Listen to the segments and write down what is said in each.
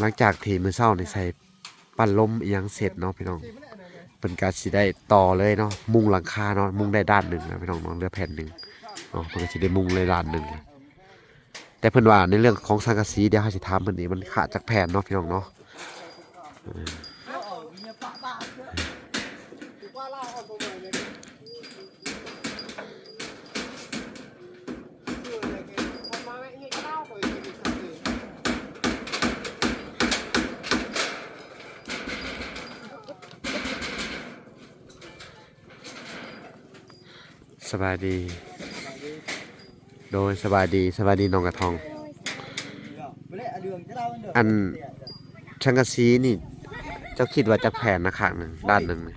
หลังจากที่มื้อเช้านี่ใส่ปั้นลมอีหยังเสร็จเนาะพี่น้องเพิ่นก็สิได้ต่อเลยเนาะมุงหลังคาเนาะมุงได้ด้านหนึงนะพี่น้องเนาะเหลือแผ่นหนึงเนาะเพิ่นก็สิได้มุงเลยด้านหนึงแต่เพิ่นว่าในเรื่องของสังกะสีเดี๋ยวเฮาสิถามเพิ่นอีกมันขาดจากแผ่นเนาะพี่น้องเนาะสบายดีโดยสบายดีน้องกระทองอันสังกะสีนี่เจ้าคิดว่าจักแผ่นนะข้างหนึงด้านหนึงนี่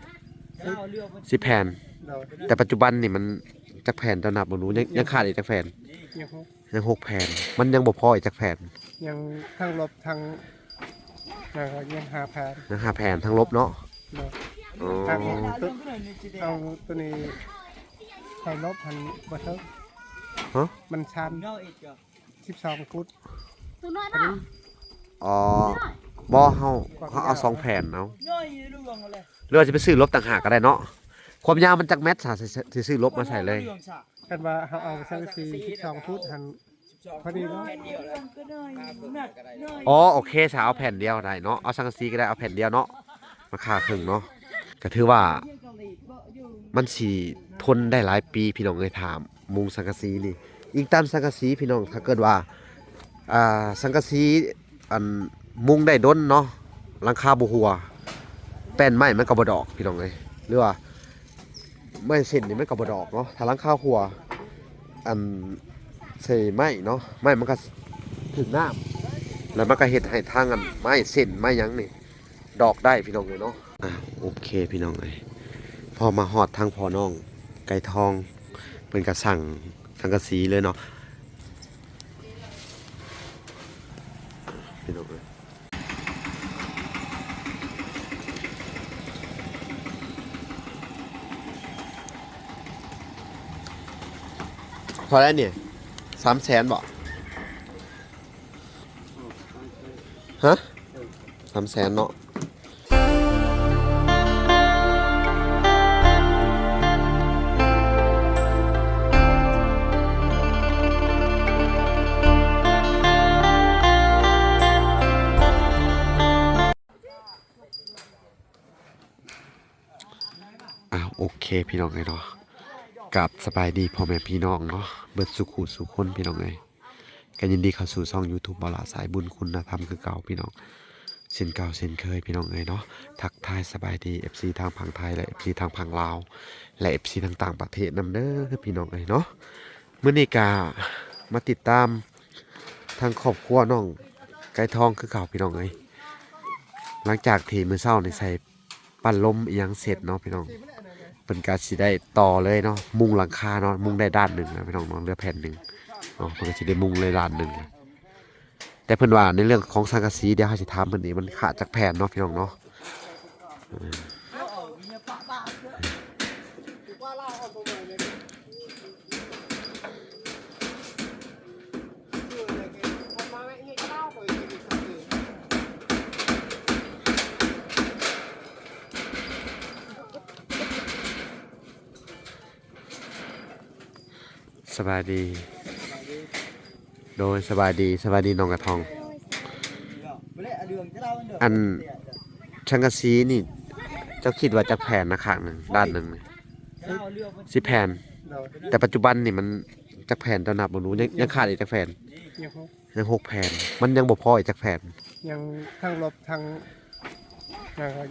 10แผ่นแต่ปัจจุบันนี่มันจักแผ่นเจ้านับบ่รู้ยังขาดอีกจักแผ่นยัง6แผ่นมันยังบ่พออีกจักแผ่นยังทั้งลบทั้งยังหาแผนยัง5แผ่นทั้งลบเนาะอ๋อเอาตัวนี้ใส่ลบพันบ่เทิงฮะมันชัน12ฟุตตัวน้อยป่ะอ๋อบ่เฮาเอา2แผ่นเอาหรือว่าจะไปซื้อลบต่างหากก็ได้เนาะความยาวมันจักเมตรสิซื้อลบมาใส่เลยกันว่าเฮาเอาสังกะสี12ฟุตหันพอดีเนาะอ๋อโอเคถ้าเอาแผ่นเดียวได้เนาะเอาสังกะสีก็ได้เอาแผ่นเดียวเนาะราคาครึ่งเนาะก็ถือว่ามันสิทนได้หลายปีพี่น้องเอ้ยถามมุงสังกะสีนี่อีกตามสังกะสีพี่น้องถ้าเกิดว่าสังกะสีอันมุงได้ดนเนาะหลังคาบ่หัวแป้นไม้มันก็บ่ดอกพี่น้องเอ้ยหรือว่าไม้เส้นนี่มันก็บ่ดอกเนาะถ้าหลังคาหัวอันใส่ไม้เนาะไม้มันก็ถึงน้ำแล้วมันก็เฮ็ดให้ทางอันไม้เส้นไม้หยังนี่ดอกได้พี่น้องเอ้ยเนาะโอเคพี่น้องเอ้ยพอมาฮอดทางพ่อน้องไก่ทองเพิ่นก็สั่งสังกะสีเลยเนาะพี่น้องเอ้ยพอแล้วเนี่ย300,000บ่ฮะ300,000เนาะโอเคพี่น้องเอ้ยเนาะกับสบายดีพ่อแม่พี่น้องเนาะเบิดสุขุสุขคนพี่น้องเอ้ยก็ยินดีเข้าสู่ช่อง YouTube บ่าวหลาสายบุญคุณธรรมคือเก่าพี่น้องเช่นเก่าเช่นเคยพี่น้องเอ้ยเนาะทักทายสบายดี FC ทางฝั่งไทยและ FC ทางฝั่งลาวและ FC ทางต่างประเทศนำเด้อพี่น้องเอ้ยเนาะมื้อนี้ก็มาติดตามทางครอบครัวน้องไก่ทองคือเก่าพี่น้องเอ้ยหลังจากที่มื้อเช้านี่ใส่ปั้นลมอีหยังเสร็จเนาะพี่น้องเพิ่นก็สิได้ต่อเลยเนาะมุงหลังคาเนาะมุงได้ด้านหนึงนะพี่น้องเนาะเหลือแผ่นหนึงเนาะเพิ่นก็สิได้มุงเลยด้านหนึงแต่เพิ่นว่าในเรื่องของสังกะสีเดี๋ยวเฮาสิถามเพิ่นอีกมันขาดจากแผ่นเนาะพี่น้องเนาะสบายดีโดยสบายดีน้องกระทองอันสังกะสีนี่เจ้าคิดว่าจักแผ่นนะข้างหนึงด้านหนึงนี่10แผ่นแต่ปัจจุบันนี่มันจักแผ่นเจ้านับบ่รู้ยังขาดอีกจักแผ่นยัง6แผ่นมันยังบ่พออีกจักแผ่นยังทั้งลบทั้ง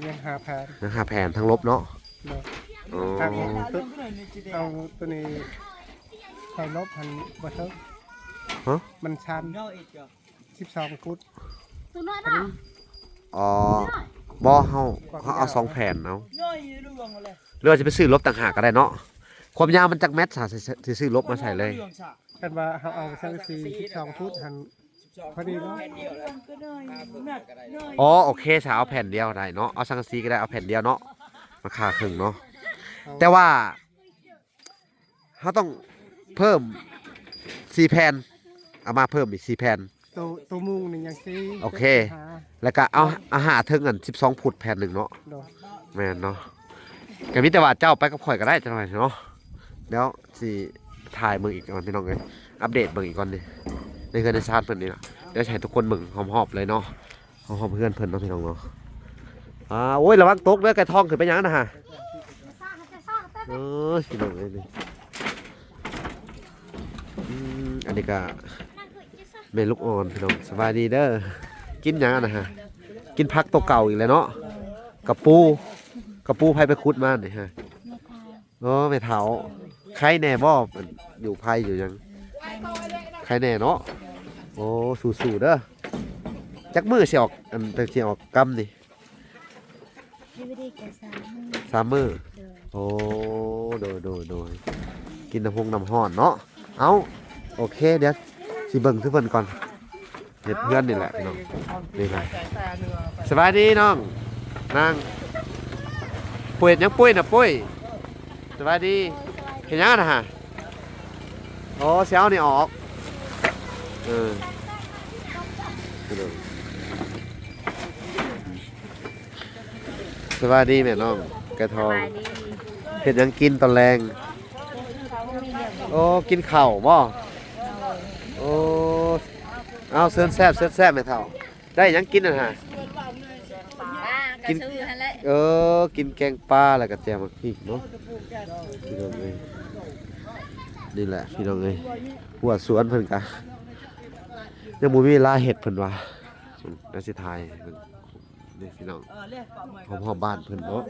ยังหาแผนยัง5แผ่นทั้งลบเนาะอ๋อเอาตัวนี้ใส่ลบพันบ่เทิงฮะมันชัน12ฟุตตัวน้อยป่ะอ๋อบ่เฮาเอา2แผ่นเอาหรือว่าจะไปซื้อลบต่างหากก็ได้เนาะความยาวมันจักเมตรสิซื้อลบมาใส่เลยกันว่าเฮาเอาสังกะสี12ฟุตหันพอดีเนาะอ๋อโอเคถ้าเอาแผ่นเดียวได้เนาะเอาสังกะสีก็ได้เอาแผ่นเดียวเนาะราคาครึ่งเนาะแต่ว่าเฮาต้องเพิ่ม4แผ่นเอามาเพิ่มอีก4แผ่นตัวมุงนี่ยังสิโอเค แล้วก็เอาอาหารเทิงกัน12ฟุตแผ่นหนึงเนาะ โดย แม่นเนาะก็มีแต่ว่าเจ้าไปกับข่อยก็ได้จังหน่อยเนาะเดี๋ยวสิถ่ายเบิ่งอีกก่อนพี่น้องเอ้ยอัปเดตเบิ่งอีกก่อนดิในเฮือนในชาติเพิ่นนี่ล่ะเดี๋ยวสิให้ทุกคนเบิ่งหอมๆเลยเนาะหอมๆเพื่อนเพิ่นเนาะพี่น้องเนาะโอ้ยระวังตกเด้อไก่ทองขึ้นไปหยังนะฮะ จะซ่าเต้ พี่น้องเอ้ยนี่อันนี้ก็ นั่งคุยจะซ่า แม่ลูกอ่อนพี่น้องสบายดีเด้อกินหยังอะนะฮะกินผักตัวเก่าอีกแล้วเนาะกระปูไผไปขุดมานี่ฮะ ไม่ทาย ไม่เฒ่าใครแน่บ่อยู่ไผอยู่หยังใครแน่เนาะโอ้สู้ๆเด้อจักมือสิออกอันแต่สิออกกำนี่ ดีวิดีกับ3 3มื้อ เดิน โอ้โดยกินน้ำน้ำห้อนเนาะเอาโอเคเดี๋ยวสิเบิ่งคือเพิ่นก่อนเฮ็ดเพื่อนนี่แหละพี่น้องนี่ครับ แต่เนื้อไป สบายดีน้องนางปุ้ยยังปุ้ยนะปุ้ยสบายดีเห็นยังนะฮะโอ้เสียวนี่ออกสบายดีแม่น้องกระทองเห็นยังกินตอนแรงโอ้กินข้าวบ่โอ้เอาเซิร์นแซ่บแม่เฒ่าได้หยังกินนะฮะ กินซื้อหั่นแหละ กินแกงปลาแล้วก็แจ่วมักพริกเนาะพี่น้องเอ้ยนี่แหละพี่น้องเอ้ยหัวสวนเพิ่นกะยังบ่มีเวลาเฮ็ดเพิ่นว่าแล้วสิถ่ายเพิ่นนี่พี่น้องพร้อมๆบ้านเพิ่นเนาะ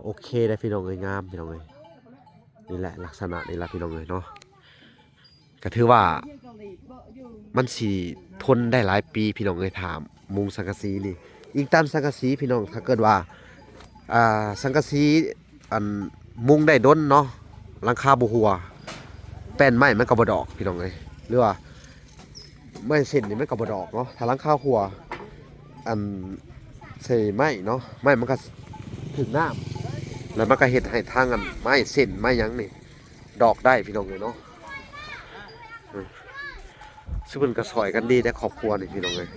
โอเคได้พี่น้องเอ้ยงามพี่น้องเอ้ยนี่แหละลักษณะนี่ล่ะพี่น้องเอ้ยเนาะก็ถือว่ามันสิทนได้หลายปีพี่น้องเอ้ยถามมุงสังกะสีนี่อีกตามสังกะสีพี่น้องถ้าเกิดว่าสังกะสีอันมุงได้ดนเนาะหลังคาบ่หัวแป้นไม้มันก็บ่ดอกพี่น้องเอ้ยหรือว่าไม้เส้นนี่มันก็บ่ดอกเนาะถ้าหลังคาหัวอันใส่ไม้เนาะไม้มันก็ถึงน้ำแล้วมันก็เฮ็ดให้ทางอันไม้เส้นไม้หยังนี่ดอกได้พี่น้องเอ้ยเนาะซึ่งเพิ่นก็ซอยกันดีแต่ครอบครัวนี่พี่น้องเอ้ย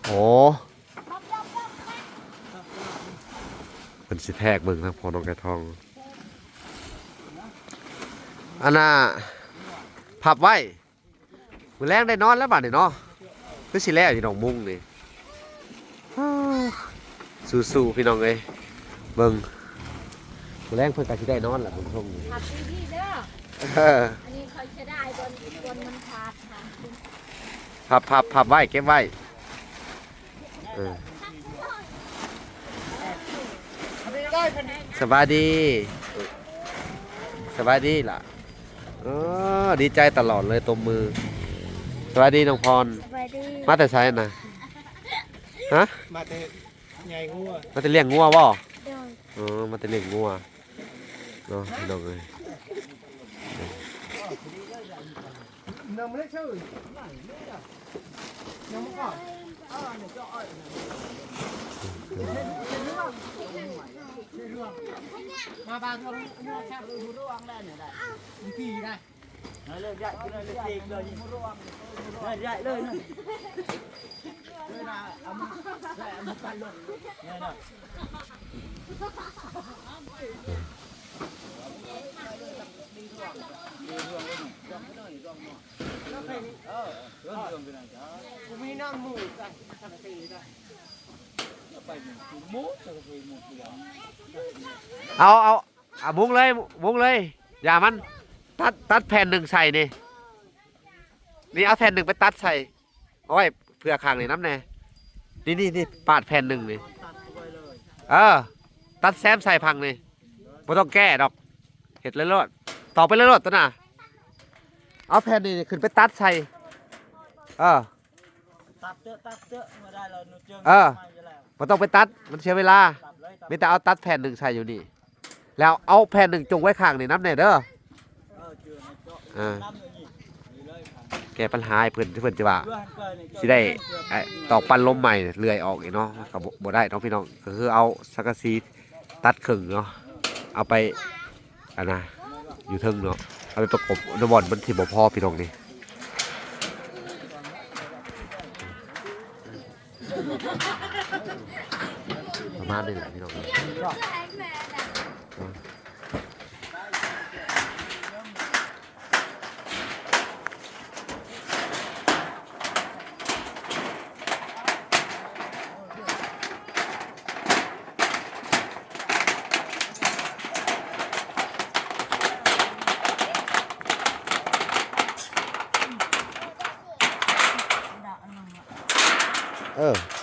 โอ้เพิ่นสิแทกเบิ่งทางพ่อน้องไก่ทองอันน่ะพับไว้มื้อแรงได้นอนแล้วบัดนี้เนาะคือสิแล้วพี่น้องมุงนี่สู้ๆพี่น้องเอ้ยเบิ่งมื้อแรงเพิ่นก็สิได้นอนล่ะคุณผู้ชมนี่ ขับดีๆเด้อ เออ อันนี้เขาจะได้บนมันขาดค่ะ พับไว้เก็บไว้เออสบายดีล่ะดีใจตลอดเลยตบมือสวัสดีน้องพร สวัสดี มาแต่ไสน่ะฮะ มาแต่ใหญ่งัว มาแต่เลี้ยงงัวบ่ เดิน มาแต่เลี้ยงงัวเนาะพี่น้องเอ้ย น้ำไม่ได้ชื่อน้ำก็มาบางคนนี่แค่ดูร่วงได้เนี่ยได้กี่ได้เลยใหญ่เลยเด็กเลยยิงร่วงใหญ่เลยนะเลยนะเอามือกันลงเนี่ยนะกูมีน้ำหมูจ้ะสังตีจ้ะไปหมูสังตีหมูเดียว เอามุงเลยอย่ามันตัดแผ่นหนึ่งใส่นี่เอาแผ่นหนึ่งไปตัดใส่เอาไว้เพื่อข้างนี่น้ำแน่นี่ปาดแผ่นหนึ่งนี่ตัดแซมใส่พังนี่ไม่ต้องแก้ดอกเห็ดเลยรอดต่อไปเลยรอดตัวน่ะเอาแผ่นนี่ขึ้นไปตัดใส่ตัดเตอะมาได้เราเจอ ไม่ต้องไปตัดมันเสียเวลาไม่แต่เอาตัดแผ่นหนึ่งใส่อยู่นี่ แล้วเอาแผ่นหนึ่งจงไว้ข้างนี่น้ำแน่เด้อ เจอในเจาะ อ่า น้ำเลยนี่เลยครับ แก้ปัญหาให้เพิ่นที่เพิ่นจะว่า เพื่อนเกินนี่ สิได้ตอกปันลมใหม่เนี่ยเลื่อยออกอีกเนาะก็บ่ได้เนาะพี่น้องก็คือเอาสังกะสีตัดครึ่งเนาะเอาไปอันน่ะอยู่เทิงเนาะเอาไปประกบนบอนมันสิบ่พอพี่น้องนี่ประมาณนี้แหละพี่น้อง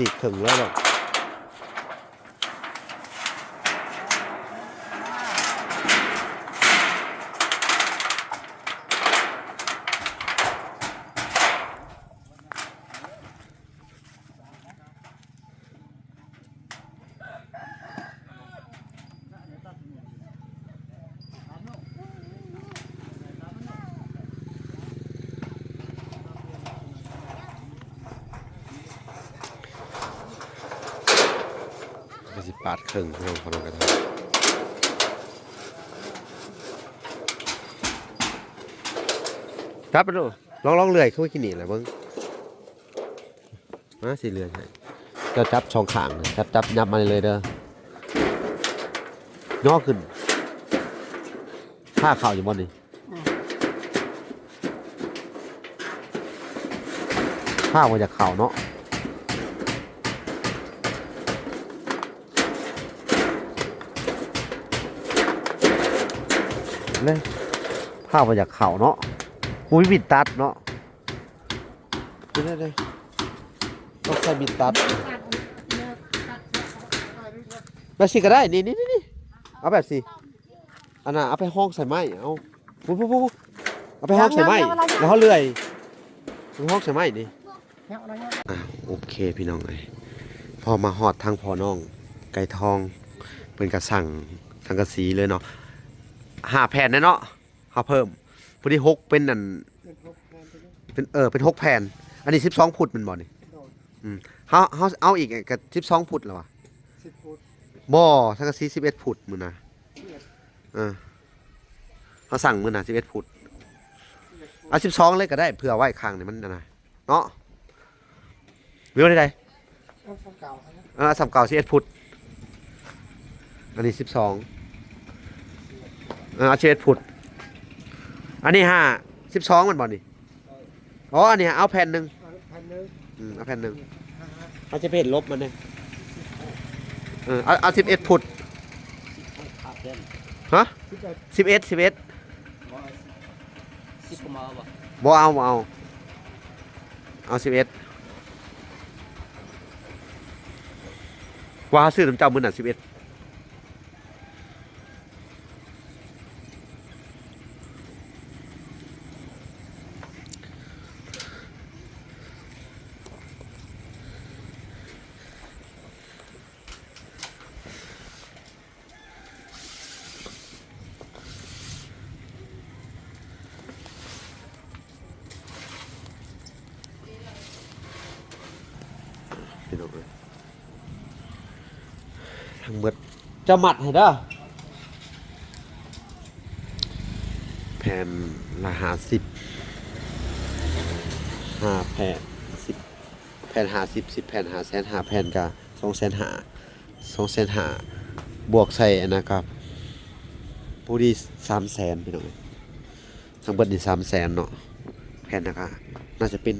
ฉีกถึงแล้วเนาะก็สิปาดครึ่งพี่น้องพอน้องกระทำจับไปดูลองเลื่อยเข้าไปกินนี่แหละเบิ่งมาสิเลื่อยให้เจ้าจับช่องข้างจับยับมาเลยเด้อย่อขึ้นผ้าเข่าอยู่บนนี่ผ้ามาจากเข่าเนาะเลยผ้ามาจากเข่าเนาะมุ้ยบิดตัดเนาะเลยต้องใส่บิดตัดแบบสิก็ได้นี่เอาแบบสิอันน่ะเอาไปห้องใส่ไม้เอาปุ๊บเอาไปห้องใส่ไม้แล้วเขาเลื่อยไปห้องใส่ไม้ดิโอเคพี่น้องเลยพอมาหอดทางพอน้องไก่ทองเป็นกระสั่งสังกะสีเลยเนาะ5 แผ่นเนาะเขาเพิ่มพอดี6เป็นอันเป็น6 แผ่นอันนี้12 ฟุตมันบ่นี่เขาเอาอีกกับ12 ฟุตแล้ววะบ่สังกะสี11 ฟุตมื้อน่ะเขาสั่งมื้อน่ะ11 ฟุตเอา12เลยก็ได้เผื่อไว้ข้างนี่มันน่ะเนาะหรือว่าได้สำเก่า11 ฟุตอันนี้12เอา11 ฟุตอันนี้12มันบ่นี่อ๋ออันนี้เอาแผ่นหนึ่งเอาแผ่นหนึ่งเอาจะเป็นลบมันเนี่ยเอา11 ฟุตฮะ11 10มาบ่ บ่เอา11ว่าซื้อน้ำเจ้ามื้อน่ะ11พี่น้องทั้งหมดจะมัดให้เด้อแผ่นละ50 5 แผ่น10 แผ่น50 10 แผ่น5 แผ่นก็250,000บวกใส่อันนะครับผู้ดี300,000พี่น้องทั้งเบิดนี่300,000เนาะแผ่นนะครับน่าจะเป็น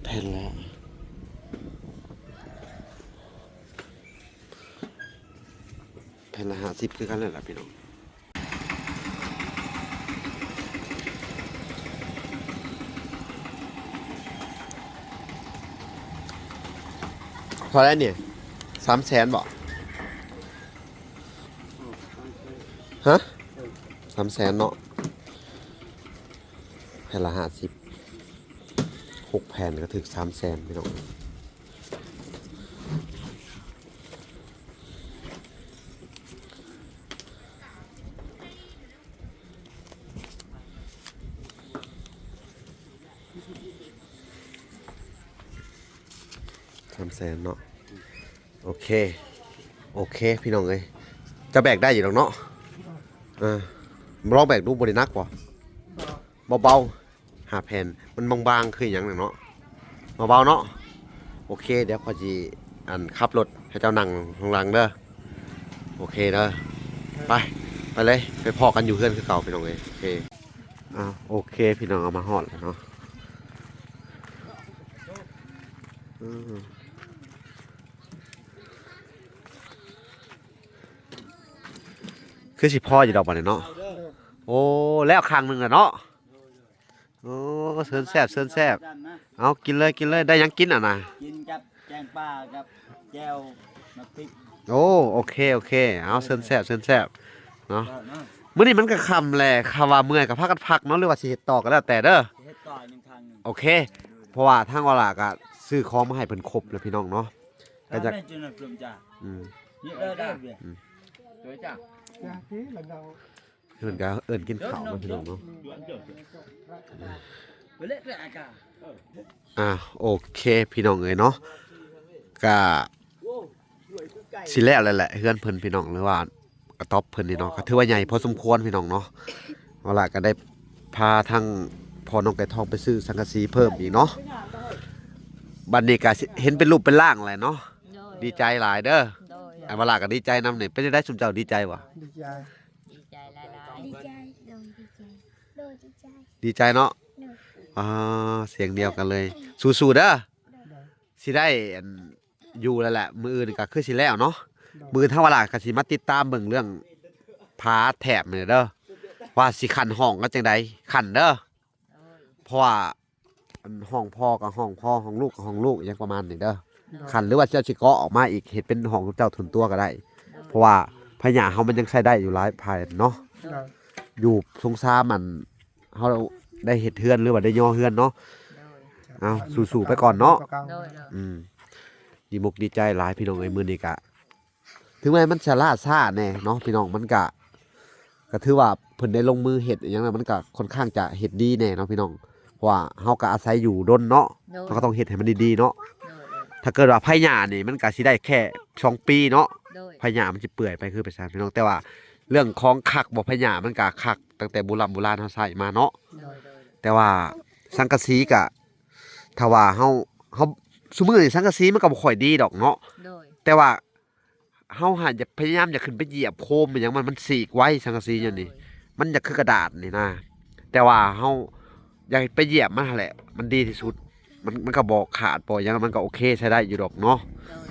แผ่นละ50คือกันนั่นแหละพี่น้องพอแล้วเนี่ย300,000บ่ฮะ300,000เนาะแผ่นละ50 6 แผ่นก็ถึง300,000พี่น้อง 300,000เนาะโอเคพี่น้องเอ้ยจะแบกได้อยู่หรอกเนาะลองแบกดูบ่ได้หนักบ่เบาๆ5 แผ่นมันบางๆคือหยังเนาะเบาๆเนาะโอเคเดี๋ยวพอสิขับรถให้เจ้านั่งข้างหลังเด้อโอเคเด้อไปเลยไปพอกันอยู่เพื่อนคือเก่าพี่น้องเอ้ยโอเคโอเคพี่น้องเอามาฮอดแล้วเนาะคือสิพ่ออยู่ดอกบัดนี้เนาะโอ้แล้วครั้งหนึงอะเนาะโอ้เซินแซ่บเอากินเลยได้หยังกินอ่ะนะ กินกับแกงป่ากับแจ่วน้ำพริก โอเคเอาเซินแซ่บเนาะมื้อนี้มันก็ค่ำแหละคำว่าเมื่อยก็พักกันพักเนาะหรือว่าสิเฮ็ดต่อก็แล้วแต่เด้อ เฮ็ดต่อหนึ่งครั้งหนึ่ง โอเคเพราะว่าทางอลาก็ซื้อของมาให้เพิ่นครบแล้วพี่น้องเนาะก็จะ ได้จุนกลุ่มจ้า นี่ได้เบี้ยสวยจ้า เพิ่นก็เอิ้นกินข้าวมาพี่น้องเนาะ เละอากาศ โอเคพี่น้องเอ้ยเนาะก็สิแล้วแหละเฮือนเพิ่นพี่น้องหรือว่ากระต๊อบเพิ่นนี่เนาะก็ถือว่าใหญ่พอสมควรพี่น้องเนาะเอาล่ะก็ได้พาทั้งพ่อน้องไก่ทองไปซื้อสังกะสีเพิ่มอีกเนาะบัดนี้ก็เห็นเป็นรูปเป็นร่างแหละเนาะดีใจหลายเด้อไอ้เวลาก็ดีใจนำนี่เป็นจังได๋ซุมเจ้าดีใจบ่ ดีใจหลายๆดีใจโดยดีใจ ดีใจเนาะเสียงเดียวกันเลยสู้ๆเด้อสิได้อยู่แล้วแหละมื้ออื่นก็คือสิแล้วเนาะมื้อถ้าเวลาก็สิมาติดตามเบิ่งเรื่องผาแถบนี่เด้อว่าสิขันห้องก็จังไดขันเด้อเพราะว่าห้องพ่อกับห้องพ่อห้องลูกกับห้องลูกอย่างประมาณนี้เด้อขันหรือว่าเจ้าสิเกาะออกมาอีกเฮ็ดเป็นห้องเจ้าทุนตัวก็ได้ เพราะว่าพญาเฮามันยังใช้ได้อยู่หลายภายเนาะอยู่สงสารมันเฮาได้เฮ็ดเฮือนหรือว่าได้ย่อเฮือนเนาะเอาสู้ๆไปก่อนเนาะดีมุกดีใจหลายพี่น้องเอ้ยมื้อนี้ก็ถึงแม้มันจะล่าช้าแน่เนาะพี่น้องมันก็ถือว่าเพิ่นได้ลงมือเฮ็ดอหยังนั้นมันก็ค่อนข้างจะเฮ็ดดีแน่เนาะพี่น้องเพราะว่าเฮาก็อาศัยอยู่ดนเนาะเราก็ต้องเฮ็ดให้มันดีๆเนาะถ้าเกิดว่าไผหญ้านี่มันก็สิได้แค่2 ปีเนาะไผหญ้ามันสิเปื่อยไปคือไปซั่นพี่น้องแต่ว่าเรื่องของคักบ่ไผหญ้ามันก็คักตั้งแต่โบราณเฮาใช้มาเนาะแต่ว่าสังกะสีก็ถ้าว่าเฮาซุมื้อนี่สังกะสีมันก็บ่ค่อยดีดอกเนาะแต่ว่าเฮาจะพยายามจะขึ้นไปเหยียบโคมอหยังมันสีกไว้สังกะสีอย่างนี้มันจะคือกระดาษนี่นะแต่ว่าเฮาอยากไปเหยียบมันแหละมันดีที่สุดมันก็บ่ขาดบ่หยังมันก็โอเคใช้ได้อยู่ดอกเนาะ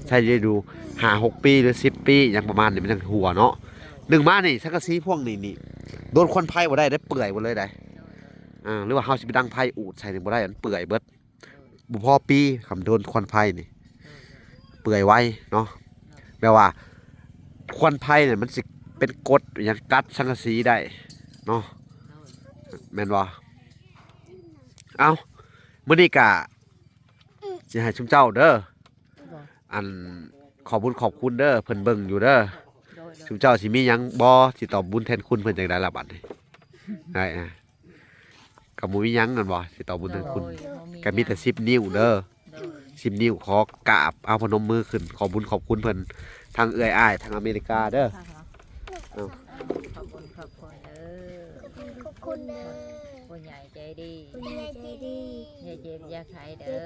ใช้ได้ดู5-6 ปีหรือ10 ปีอย่างประมาณนี้มันจังหัวเนาะ1มานี่สังกะสีพวกนี้โดนควันไฟบ่ได้เปื่อยบ่เลยได้หรือว่าเฮาสิไปดังไฟอูดใส่นี่บ่ได้มันเปื่อยเบิดบ่พอปีคำโดนควันไฟนี่เปื่อยไว้เนาะแปลว่าควันไผ่เนี่ยมันสิเป็นกรดอย่างกัดสังกะสีได้เนาะแม่นบ่เอามื้อนี้ก็สิให้ชุมเจ้าเด้อขอบคุณเด้อเพิ่นเบิ่งอยู่เด้อชุมเจ้าสิมีหยังบ่สิตอบบุญแทนคุณเพิ่นจังได๋ล่ะบัดนี้ได้ก็บ่มีหยังกันบ่สิตอบบุญแทนคุณก็มีแต่10 นิ้วเด้อ10 นิ้วขอกราบเอาพนมมือขึ้นขอบุญขอบคุณเพิ่นทางเอื้อยอ้ายทางอเมริกาเด้อขอบคุณเด้อขอบคุณเด้อผู้ใหญ่ใจดีอย่าเจ็บอย่าไข้เด้อ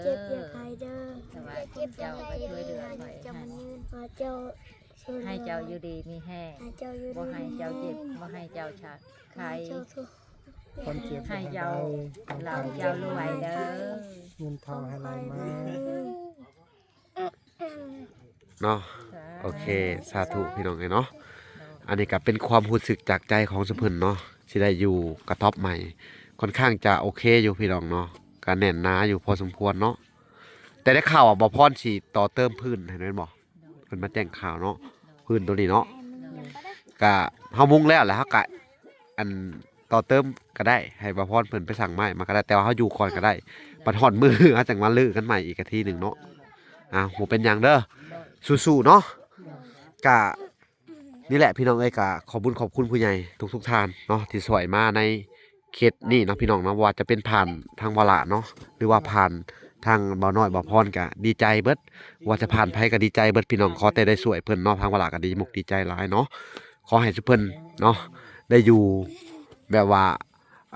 สบายเจ้าไปช่วยเดือหน่อยให้เจ้าอยู่ดีมีแห้งบ่ให้เจ้าเจ็บบ่ให้เจ้าชักไข้ให้เจ้าเราเจ้ารวยเด้อเงินทองให้ไหลมา เนาะโอเคสาธุพี่น้องเนาะอันนี้ก็เป็นความรู้สึกจากใจของสุเพิ่นเนาะสิได้อยู่กระต๊อบใหม่ค่อนข้างจะโอเคอยู่พี่น้องเนาะก็แน่นหนาอยู่พอสมควรเนาะแต่ได้ข่าวบ่พรสิต่อเติมพื้นเห็นแม่นบ่เพิ่นมาแจ้งข่าวเนาะพื้นตัวนี้เนาะก็เฮามุ่งแล้วแหละเฮาก็ต่อเติมก็ได้ให้บ่พรเพิ่นไปสั่งไม้มาก็ได้แต่ว่าเฮาอยู่ก่อนก็ได้บัดฮอดมื้อเฮาจังมาลื้อกันใหม่อีกทีนึงเนาะบ่เป็นหยังเด้อสู้ๆเนาะก็นี่แหละพี่น้องเอ้ยก็ขอบคุณผู้ใหญ่ทุกท่านเนาะที่สวยมาในเขตนี่เนาะพี่น้องเนาะว่าจะเป็นผ่านทางวาระเนาะหรือว่าผ่าน ทางบ่าวน้อยบ่าวพรก็ดีใจเบิดว่าจะผ่านไผก็ดีใจเบิดพี่น้องขอแต่ได้สวยเพิ่นเนาะทางเวลาก็ดีมุกดีใจหลายเนาะขอให้ทุกเพิ่นเนาะได้อยู่แบบว่า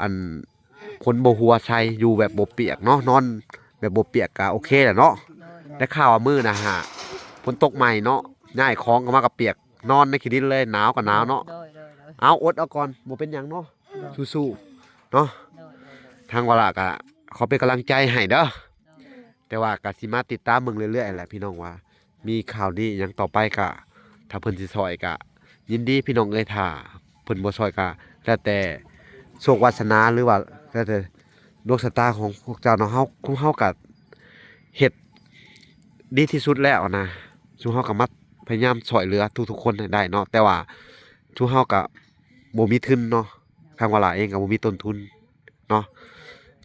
อันคนบ่หัวใส่อยู่แบบบ่เปียกเนาะนอนแบบบ่เปียกก็โอเคแหละเนาะได้ข่าวว่ามื้อน่ะฮะฝนตกใหม่เนาะย้ายของก็มาก็เปียกนอนในขี้ดินเลยหนาวก็หนาวเนาะ โดย เอาอดเอาก่อนบ่เป็นหยังเนาะสู้ๆเนาะทางเวลาก็ขอเป็นกำลังใจให้เด้อแต่ว่าก็สิมาติดตามเบิ่งเรื่อยๆแหละพี่น้องว่า มีข่าวดีหยังต่อไปก็ถ้าเพิ่นสิซอยก็ยินดีพี่น้องเอ้ยถ้าเพิ่นบ่ซอยก็แล้วแต่โชควาสนาหรือว่าแล้วแต่ดวงชะตาของพวกเจ้าเนาะเฮาก็เฮ็ดดีที่สุดแล้วนะซุเฮาก็มาพยายามช่วยเหลือทุกๆคนให้ได้เนาะแต่ว่าซุเฮาก็บ่มีทุนเนาะทางเวลาเองก็บ่มีต้นทุนเนาะ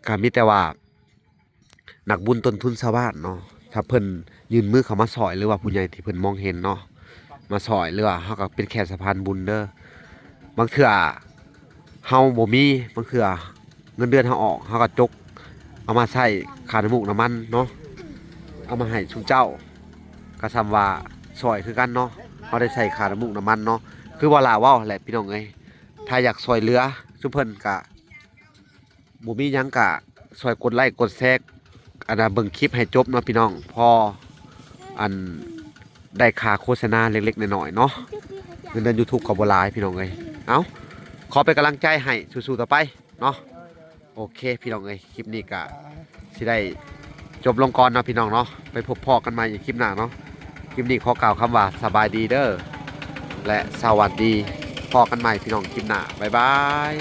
ก็มีแต่ว่านักบุญต้นทุนชาวบ้านเนาะถ้าเพิ่นยื่นมือเข้ามาช่วยหรือว่าผู้ใหญ่ที่เพิ่นมองเห็นเนาะมาช่วยหรือว่าเฮาก็เป็นแค่สะพานบุญเด้อบางเทื่อเฮาบ่มีบางเทื่อเงินเดือนเฮาออกเฮาก็จกเอามาใช้ค่าน้ำมูกน้ำมันเนาะเอามาให้ชุมเจ้าก็ซ้ำว่าช่วยคือกันเนาะเฮาได้ใช้ค่าน้ำมูกน้ำมันเนาะคือว่าลาเว้าแหละพี่น้องเอ้ยถ้าอยากช่วยเหลือซุเพิ่นก็บ่มีหยังก็ช่วยกดไลค์กดแชร์อันน่ะเบิ่งคลิปให้จบเนาะพี่น้องพออันได้ค่าโฆษณาเล็กๆน้อยๆเนาะเงินเดือน YouTube ก็บ่หลายพี่น้องเอ้ยเอ้าขอเป็นกำลังใจให้สู้ๆต่อไปเนาะโอเคพี่น้องเอ้ยคลิปนี้ก็สิได้จบลงก่อนเนาะพี่น้องเนาะไปพบพ้อกันใหม่ในคลิปหน้าเนาะคลิปนี้ขอกล่าวคำว่าสบายดีเด้อและสวัสดีพอกันใหม่พี่น้องคลิปหน้าบ๊ายบาย